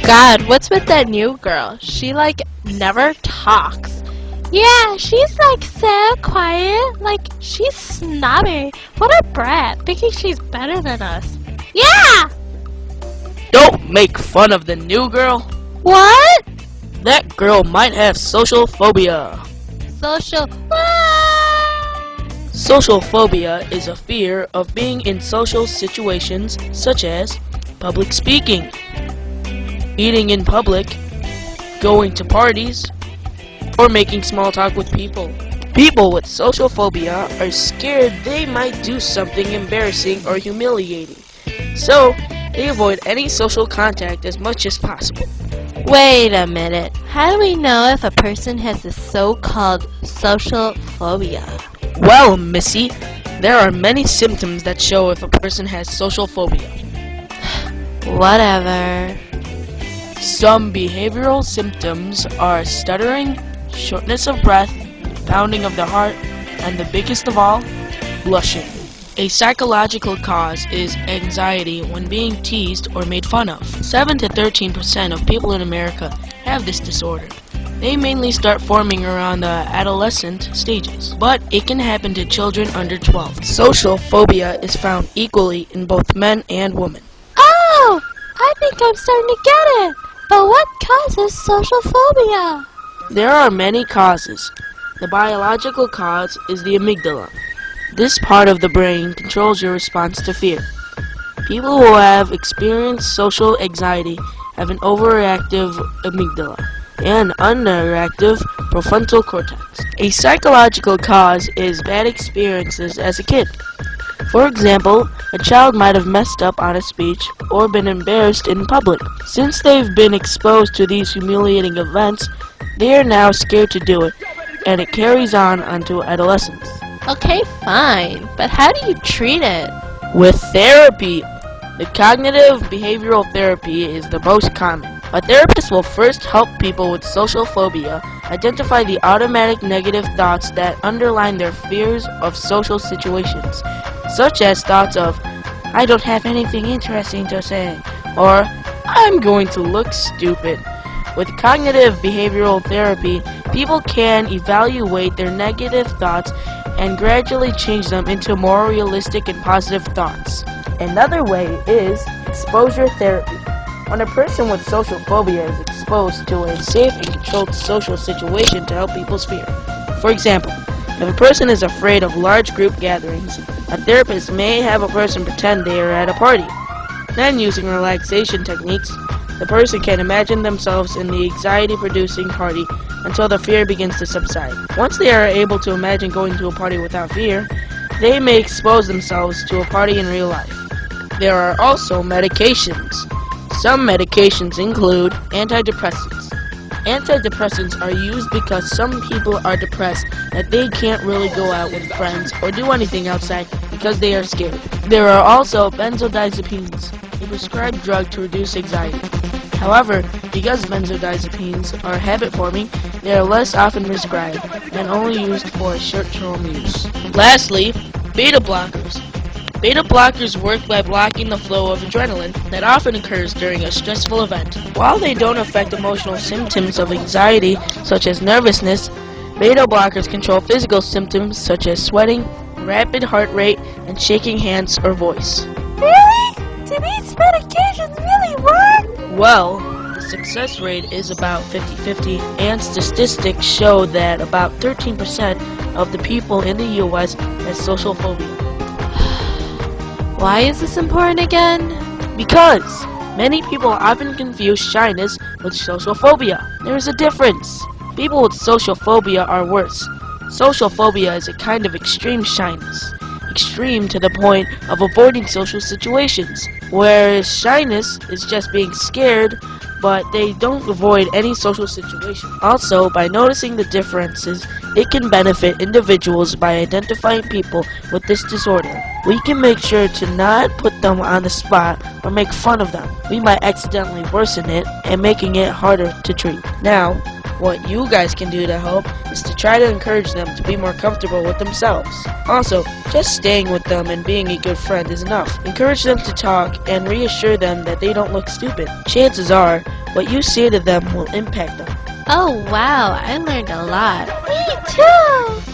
God, what's with that new girl? She never talks. Yeah, she's so quiet. She's snobby. What a brat, thinking she's better than us. Yeah! Don't make fun of the new girl. What? That girl might have social phobia. Social. Social phobia is a fear of being in social situations such as public speaking, eating in public, going to parties, or making small talk with people. People with social phobia are scared they might do something embarrassing or humiliating, so they avoid any social contact as much as possible. Wait a minute. How do we know if a person has a so-called social phobia? Well, Missy, there are many symptoms that show if a person has social phobia. Whatever. Some behavioral symptoms are stuttering, shortness of breath, pounding of the heart, and the biggest of all, blushing. A psychological cause is anxiety when being teased or made fun of. 7 to 13% of people in America have this disorder. They mainly start forming around the adolescent stages, but it can happen to children under 12. Social phobia is found equally in both men and women. Oh, I think I'm starting to get it. But what causes social phobia? There are many causes. The biological cause is the amygdala. This part of the brain controls your response to fear. People who have experienced social anxiety have an overreactive amygdala and underactive prefrontal cortex. A psychological cause is bad experiences as a kid. For example, a child might have messed up on a speech or been embarrassed in public. Since they've been exposed to these humiliating events, they are now scared to do it, and it carries on unto adolescence. Okay, fine. But how do you treat it? With therapy. The cognitive behavioral therapy is the most common. A therapist will first help people with social phobia identify the automatic negative thoughts that underline their fears of social situations, such as thoughts of, I don't have anything interesting to say, or I'm going to look stupid. With cognitive behavioral therapy, people can evaluate their negative thoughts and gradually change them into more realistic and positive thoughts. Another way is exposure therapy. When a person with social phobia is exposed to a safe and controlled social situation to help people's fear. For example, if a person is afraid of large group gatherings, a therapist may have a person pretend they are at a party. Then, using relaxation techniques, the person can imagine themselves in the anxiety-producing party until the fear begins to subside. Once they are able to imagine going to a party without fear, they may expose themselves to a party in real life. There are also medications. Some medications include antidepressants. Antidepressants are used because some people are depressed that they can't really go out with friends or do anything outside because they are scared. There are also benzodiazepines, a prescribed drug to reduce anxiety. However, because benzodiazepines are habit-forming, they are less often prescribed and only used for short-term use. Lastly, beta blockers. Beta blockers work by blocking the flow of adrenaline that often occurs during a stressful event. While they don't affect emotional symptoms of anxiety, such as nervousness, beta blockers control physical symptoms such as sweating, rapid heart rate, and shaking hands or voice. Really? Do these medications really work? Well, the success rate is about 50-50, and statistics show that about 13% of the people in the U.S. has social phobia. Why is this important again? Because many people often confuse shyness with social phobia. There is a difference. People with social phobia are worse. Social phobia is a kind of extreme shyness. Extreme to the point of avoiding social situations, whereas shyness is just being scared, but they don't avoid any social situation. Also, by noticing the differences, it can benefit individuals by identifying people with this disorder. We can make sure to not put them on the spot or make fun of them. We might accidentally worsen it and making it harder to treat. Now, What you guys can do to help is to try to encourage them to be more comfortable with themselves. Also, just staying with them and being a good friend is enough. Encourage them to talk and reassure them that they don't look stupid. Chances are, what you say to them will impact them. Oh wow, I learned a lot. Me too!